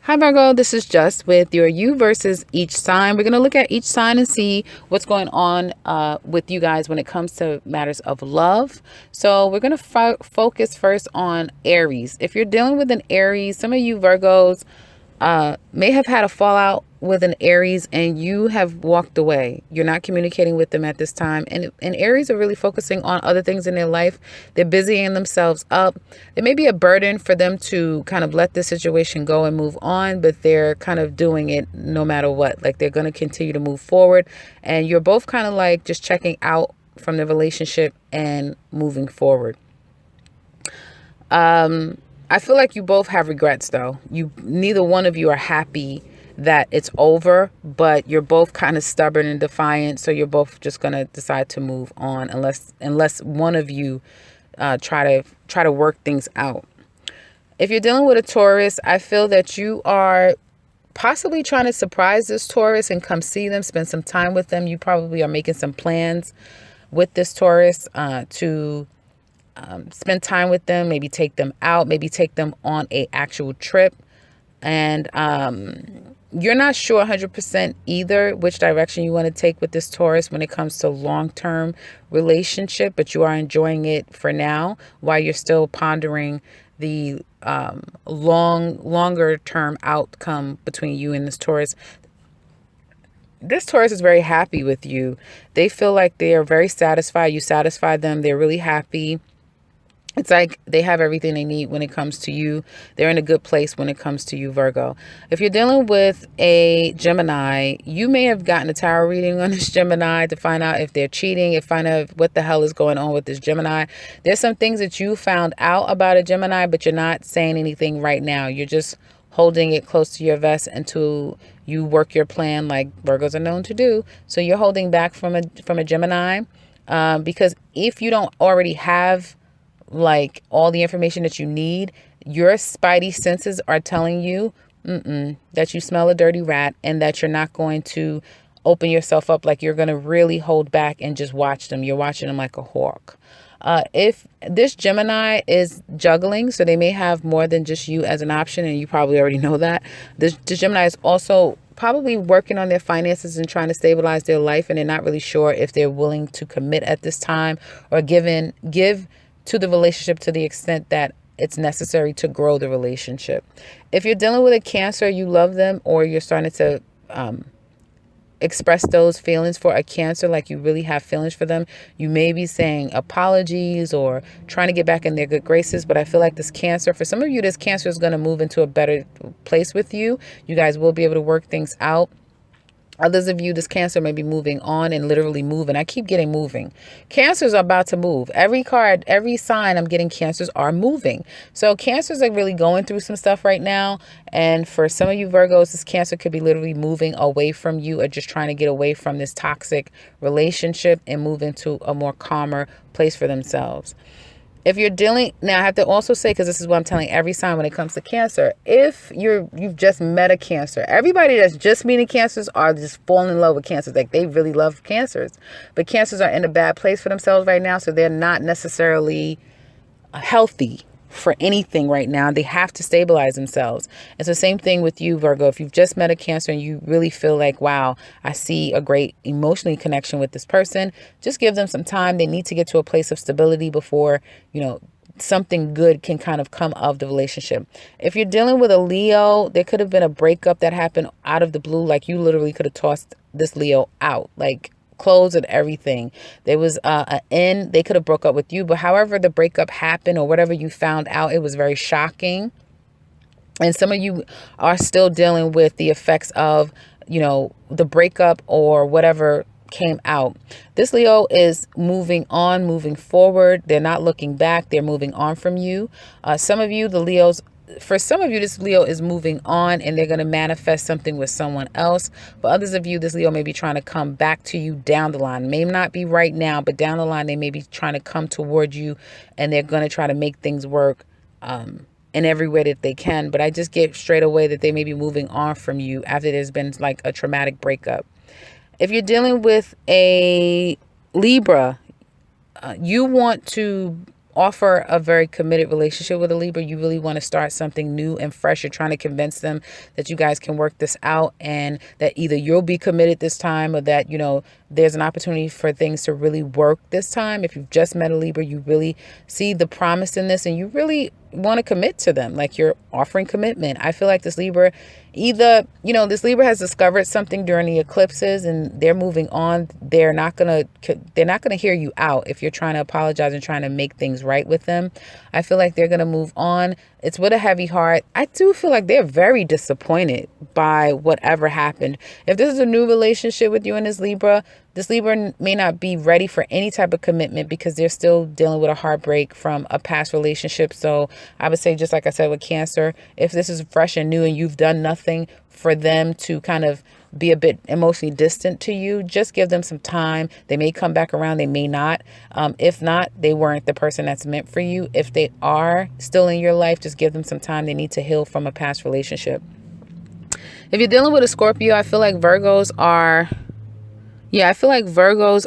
Hi Virgo, this is Just with your you versus each sign. We're going to look at each sign and see what's going on with you guys when it comes to matters of love. So we're going to focus first on Aries. If you're dealing with an Aries, some of you Virgos may have had a fallout with an Aries and you have walked away. You're not communicating with them at this time. And Aries are really focusing on other things in their life. They're busying themselves up. It may be a burden for them to kind of let this situation go and move on, but they're kind of doing it no matter what. Like they're going to continue to move forward. And you're both kind of like just checking out from the relationship and moving forward. I feel like you both have regrets though. Neither one of you are happy that it's over, but you're both kind of stubborn and defiant, so you're both just going to decide to move on unless one of you try to work things out. If you're dealing with a Taurus, I feel that you are possibly trying to surprise this Taurus and come see them, spend some time with them. You probably are making some plans with this Taurus to spend time with them, maybe take them out, maybe take them on a actual trip. And you're not sure 100% either which direction you want to take with this Taurus when it comes to long-term relationship, but you are enjoying it for now while you're still pondering the longer term outcome between you and this Taurus. This Taurus is very happy with you. They feel like they are very satisfied. You satisfy them. They're really happy. It's like they have everything they need when it comes to you. They're in a good place when it comes to you, Virgo. If you're dealing with a Gemini, you may have gotten a tarot reading on this Gemini to find out if they're cheating, if find out what the hell is going on with this Gemini. There's some things that you found out about a Gemini, but you're not saying anything right now. You're just holding it close to your vest until you work your plan like Virgos are known to do. So you're holding back from a Gemini because if you don't already have like all the information that you need, your spidey senses are telling you that you smell a dirty rat and that you're not going to open yourself up. Like you're going to really hold back and just watch them. You're watching them like a hawk. If this Gemini is juggling, so they may have more than just you as an option, and you probably already know that. This Gemini is also probably working on their finances and trying to stabilize their life, and they're not really sure if they're willing to commit at this time or give to the relationship to the extent that it's necessary to grow the relationship. If you're dealing with a Cancer, you love them, or you're starting to express those feelings for a Cancer, like you really have feelings for them, you may be saying apologies or trying to get back in their good graces. But I feel like this Cancer, for some of you, this Cancer is going to move into a better place with you. You guys will be able to work things out. Others of you, this Cancer may be moving on and literally moving. I keep getting moving. Cancers are about to move. Every card, every sign I'm getting, Cancers are moving. So Cancers are really going through some stuff right now. And for some of you Virgos, this Cancer could be literally moving away from you or just trying to get away from this toxic relationship and move into a more calmer place for themselves. If you're dealing, now I have to also say, because this is what I'm telling every sign when it comes to Cancer, if you've just met a Cancer, everybody that's just meeting Cancers are just falling in love with Cancers. Like they really love Cancers, but Cancers are in a bad place for themselves right now. So they're not necessarily healthy for anything right now. They have to stabilize themselves. It's the same thing with you, Virgo. If you've just met a Cancer and you really feel like, wow, I see a great emotionally connection with this person, just give them some time. They need to get to a place of stability before, something good can kind of come of the relationship. If you're dealing with a Leo, there could have been a breakup that happened out of the blue. Like you literally could have tossed this Leo out, like clothes and everything. There was an end. They could have broke up with you, but however the breakup happened or whatever you found out, it was very shocking. And some of you are still dealing with the effects of, the breakup or whatever came out. This Leo is moving on, moving forward. They're not looking back. They're moving on from you. Some of you, for some of you, this Leo is moving on and they're going to manifest something with someone else. For others of you, this Leo may be trying to come back to you down the line. May not be right now, but down the line, they may be trying to come toward you and they're going to try to make things work in every way that they can. But I just get straight away that they may be moving on from you after there's been like a traumatic breakup. If you're dealing with a Libra, you want to offer a very committed relationship with a Libra. You really want to start something new and fresh. You're trying to convince them that you guys can work this out, and that either you'll be committed this time, or that, there's an opportunity for things to really work this time. If you've just met a Libra, you really see the promise in this, and you really want to commit to them. Like, you're offering commitment. I feel like this Libra, either, this Libra has discovered something during the eclipses and they're moving on. They're not going to hear you out if you're trying to apologize and trying to make things right with them. I feel like they're going to move on. It's with a heavy heart. I do feel like they're very disappointed by whatever happened. If this is a new relationship with you and this Libra may not be ready for any type of commitment because they're still dealing with a heartbreak from a past relationship. So I would say, just like I said with Cancer, if this is fresh and new and you've done nothing for them to kind of be a bit emotionally distant to you, just give them some time. They may come back around, they may not. If not, they weren't the person that's meant for you. If they are still in your life, just give them some time. They need to heal from a past relationship. If you're dealing with a Scorpio, I feel like Virgos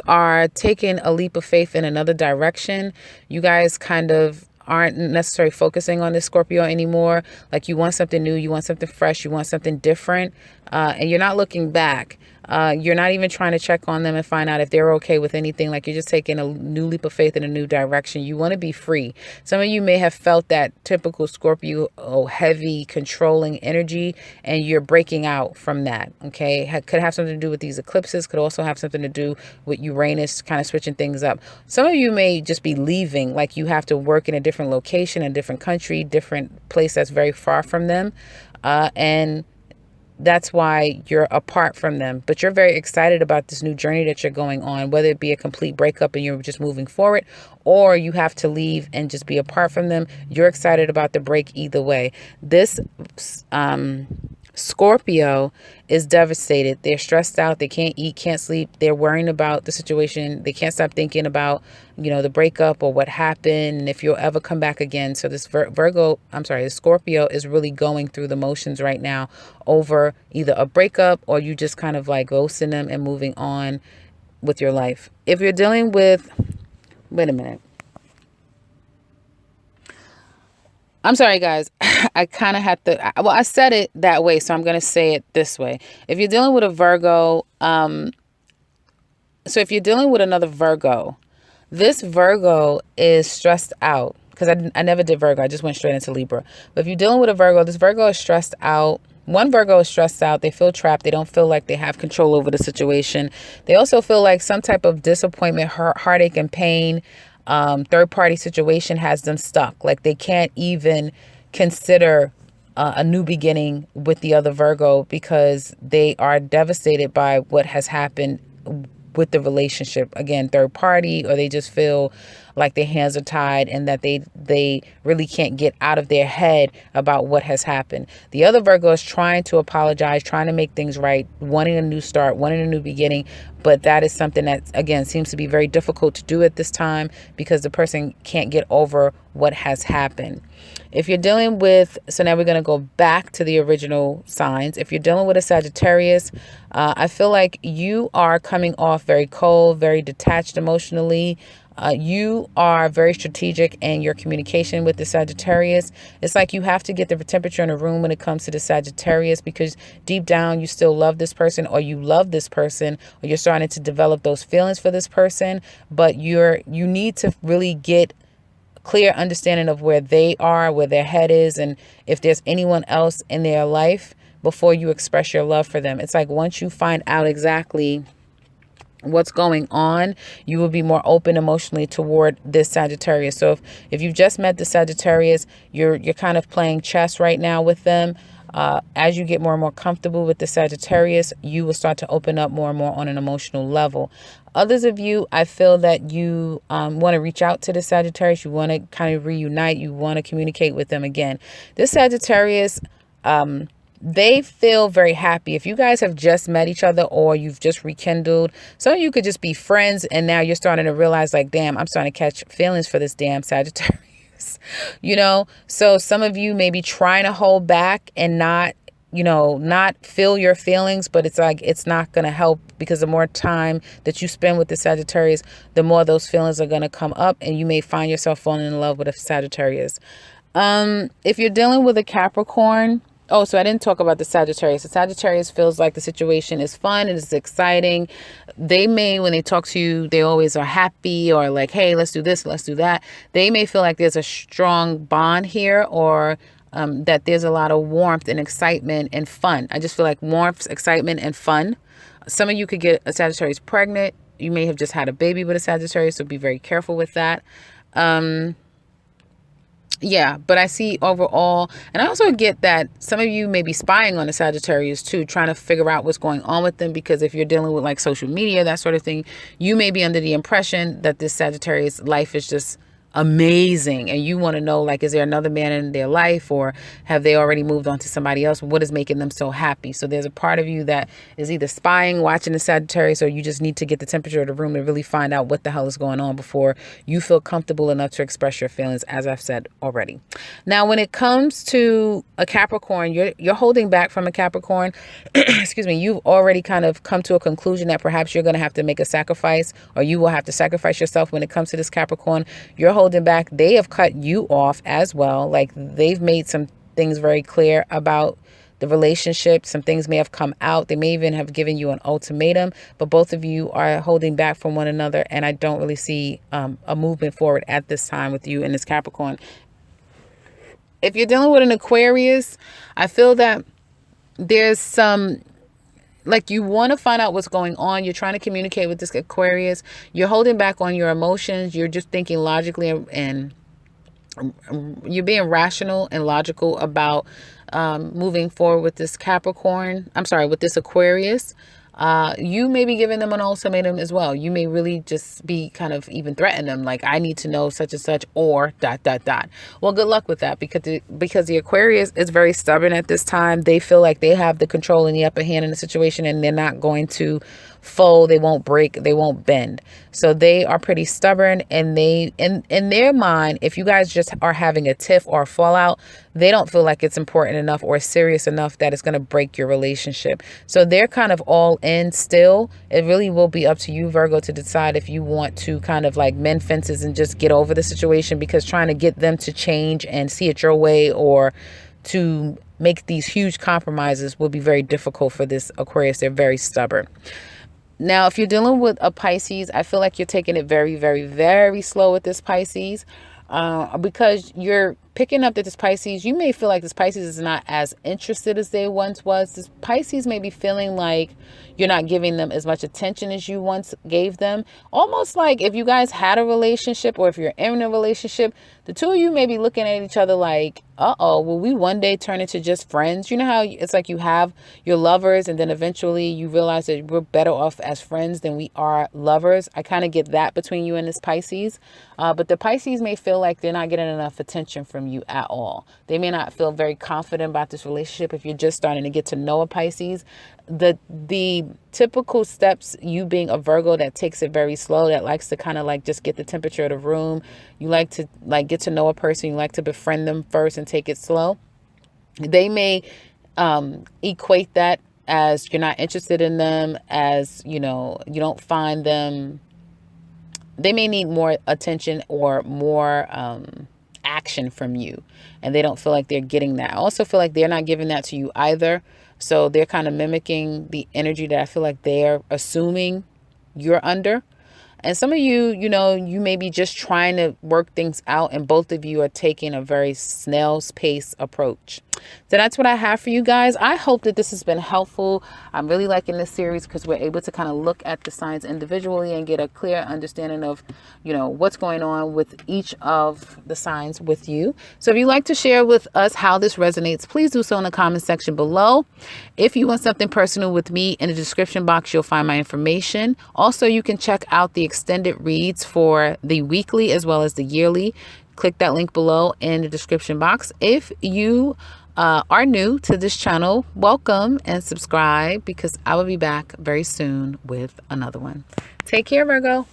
are taking a leap of faith in another direction. You guys kind of aren't necessarily focusing on this Scorpio anymore. Like, you want something new, you want something fresh, you want something different, and you're not looking back. You're not even trying to check on them and find out if they're okay with anything. Like, you're just taking a new leap of faith in a new direction. You want to be free. Some of you may have felt that typical Scorpio, heavy, controlling energy, and you're breaking out from that. Okay. Could have something to do with these eclipses. Could also have something to do with Uranus kind of switching things up. Some of you may just be leaving. Like, you have to work in a different location, a different country, different place that's very far from them. And that's why you're apart from them. But you're very excited about this new journey that you're going on, whether it be a complete breakup and you're just moving forward, or you have to leave and just be apart from them. You're excited about the break either way. This Scorpio is devastated. They're stressed out. They can't eat, can't sleep. They're worrying about the situation. They can't stop thinking about, the breakup or what happened and if you'll ever come back again. So this this Scorpio is really going through the motions right now over either a breakup or you just kind of like ghosting them and moving on with your life. If you're dealing with, wait a minute. I'm sorry, guys. I kind of had to, I said it that way, so I'm going to say it this way. If you're dealing with a Virgo, so if you're dealing with another Virgo, this Virgo is stressed out, because I never did Virgo. I just went straight into Libra. But if you're dealing with a Virgo, this Virgo is stressed out. One Virgo is stressed out. They feel trapped. They don't feel like they have control over the situation. They also feel like some type of disappointment, heartache, and pain, third-party situation has them stuck. Like, they can't even consider a new beginning with the other Virgo because they are devastated by what has happened with the relationship. Again, third party, or they just feel like their hands are tied and that they really can't get out of their head about what has happened. The other Virgo is trying to apologize, trying to make things right, wanting a new start, wanting a new beginning. But that is something that, again, seems to be very difficult to do at this time because the person can't get over what has happened. If you're dealing with, so now we're going to go back to the original signs. If you're dealing with a Sagittarius, I feel like you are coming off very cold, very detached emotionally. You are very strategic in your communication with the Sagittarius. It's like you have to get the temperature in the room when it comes to the Sagittarius, because deep down you still love this person, or you love this person, or you're starting to develop those feelings for this person. But you need to really get clear understanding of where they are, where their head is, and if there's anyone else in their life before you express your love for them. It's like once you find out exactly what's going on, you will be more open emotionally toward this Sagittarius. So if you've just met the Sagittarius, you're kind of playing chess right now with them. As you get more and more comfortable with the Sagittarius, you will start to open up more and more on an emotional level. Others of you, I feel that you want to reach out to the Sagittarius. You want to kind of reunite. You want to communicate with them again. This Sagittarius, they feel very happy. If you guys have just met each other or you've just rekindled, some of you could just be friends and now you're starting to realize, like, damn, I'm starting to catch feelings for this damn Sagittarius. So some of you may be trying to hold back and not, not feel your feelings, but it's like it's not going to help, because the more time that you spend with the Sagittarius, the more those feelings are going to come up, and you may find yourself falling in love with a Sagittarius. If you're dealing with a Capricorn, oh, so I didn't talk about the Sagittarius. The Sagittarius feels like the situation is fun and it's exciting. They may, when they talk to you, they always are happy, or like, hey, let's do this, let's do that. They may feel like there's a strong bond here, or that there's a lot of warmth and excitement and fun. I just feel like warmth, excitement, and fun. Some of you could get a Sagittarius pregnant. You may have just had a baby with a Sagittarius, so be very careful with that. Yeah, but I see overall, and I also get that some of you may be spying on the Sagittarius too, trying to figure out what's going on with them, because if you're dealing with like social media, that sort of thing, you may be under the impression that this Sagittarius life is just amazing, and you want to know, like, is there another man in their life, or have they already moved on to somebody else? What is making them so happy? So there's a part of you that is either spying, watching the Sagittarius, or you just need to get the temperature of the room to really find out what the hell is going on before you feel comfortable enough to express your feelings, as I've said already. Now, when it comes to a Capricorn, you're holding back from a Capricorn. Excuse me. You've already kind of come to a conclusion that perhaps you're going to have to make a sacrifice, or you will have to sacrifice yourself when it comes to this Capricorn. You're holding back. They have cut you off as well. Like, they've made some things very clear about the relationship. Some things may have come out. They may even have given you an ultimatum, but both of you are holding back from one another, and I don't really see a movement forward at this time with you in this Capricorn. If you're dealing with an Aquarius, I feel that there's some, like, you want to find out what's going on. You're trying to communicate with this Aquarius. You're holding back on your emotions. You're just thinking logically, and you're being rational and logical about moving forward with this Capricorn. I'm sorry, with this Aquarius. You may be giving them an ultimatum as well. You may really just be kind of even threatening them, like, I need to know such and such, or ... Well, good luck with that, because the Aquarius is very stubborn at this time. They feel like they have the control and the upper hand in the situation, and they're not going to fold. They won't break. They won't bend. So they are pretty stubborn, and they, in their mind, if you guys just are having a tiff or a fallout, they don't feel like it's important enough or serious enough that it's going to break your relationship. So they're kind of all in still. It really will be up to you, Virgo, to decide if you want to kind of like mend fences and just get over the situation, because trying to get them to change and see it your way, or to make these huge compromises, will be very difficult for this Aquarius. They're very stubborn. Now, if you're dealing with a Pisces, I feel like you're taking it very, very, very slow with this Pisces, because you're picking up that this Pisces, you may feel like this Pisces is not as interested as they once was. This Pisces may be feeling like you're not giving them as much attention as you once gave them. Almost like if you guys had a relationship, or if you're in a relationship, the two of you may be looking at each other like, uh-oh, will we one day turn into just friends? You know how it's like you have your lovers, and then eventually you realize that we're better off as friends than we are lovers. I kind of get that between you and this Pisces. But the Pisces may feel like they're not getting enough attention from you at all. They may not feel very confident about this relationship if you're just starting to get to know a Pisces. The typical steps, you being a Virgo that takes it very slow, that likes to kind of like just get the temperature of the room, you like to like get to know a person, you like to befriend them first and take it slow. They may equate that as you're not interested in them, as, you know, you don't find them. They may need more attention or more action from you, and they don't feel like they're getting that. I also feel like they're not giving that to you either. So they're kind of mimicking the energy that I feel like they're assuming you're under. And some of you, you know, you may be just trying to work things out, and both of you are taking a very snail's pace approach. So that's what I have for you guys. I hope that this has been helpful. I'm really liking this series because we're able to kind of look at the signs individually and get a clear understanding of, you know, what's going on with each of the signs with you. So if you'd like to share with us how this resonates, please do so in the comment section below. If you want something personal with me, in the description box, you'll find my information. Also, you can check out the extended reads for the weekly as well as the yearly. Click that link below in the description box. If you are new to this channel, welcome and subscribe, because I will be back very soon with another one. Take care, Virgo.